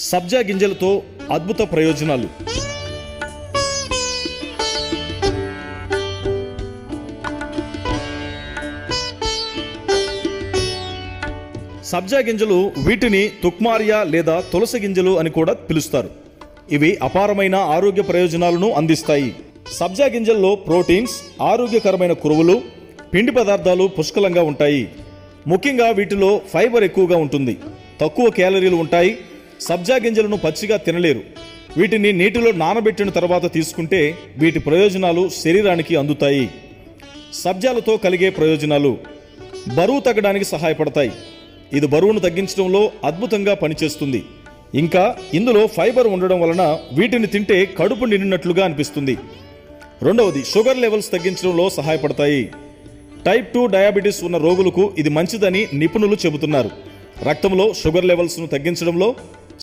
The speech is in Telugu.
సబ్జా గింజలతో అద్భుత ప్రయోజనాలు. సబ్జా గింజలు, వీటిని తుక్మారియా లేదా తులసి గింజలు అని కూడా పిలుస్తారు. ఇవి అపారమైన ఆరోగ్య ప్రయోజనాలను అందిస్తాయి. సబ్జా గింజల్లో ప్రోటీన్స్, ఆరోగ్యకరమైన కొవ్వులు, పిండి పదార్థాలు పుష్కలంగా ఉంటాయి. ముఖ్యంగా వీటిలో ఫైబర్ ఎక్కువగా ఉంటుంది, తక్కువ క్యాలరీలు ఉంటాయి. సబ్జా గింజలను పచ్చిగా తినలేరు. వీటిని నీటిలో నానబెట్టిన తర్వాత తీసుకుంటే వీటి ప్రయోజనాలు శరీరానికి అందుతాయి. సబ్జాలతో కలిగే ప్రయోజనాలు: బరువు తగ్గడానికి సహాయపడతాయి. ఇది బరువును తగ్గించడంలో అద్భుతంగా పనిచేస్తుంది. ఇంకా ఇందులో ఫైబర్ ఉండడం వలన వీటిని తింటే కడుపు నిండినట్లుగా అనిపిస్తుంది. రెండవది, షుగర్ లెవెల్స్ తగ్గించడంలో సహాయపడతాయి. టైప్ 2 డయాబెటీస్ ఉన్న రోగులకు ఇది మంచిదని నిపుణులు చెబుతున్నారు. రక్తంలో షుగర్ లెవెల్స్ను తగ్గించడంలో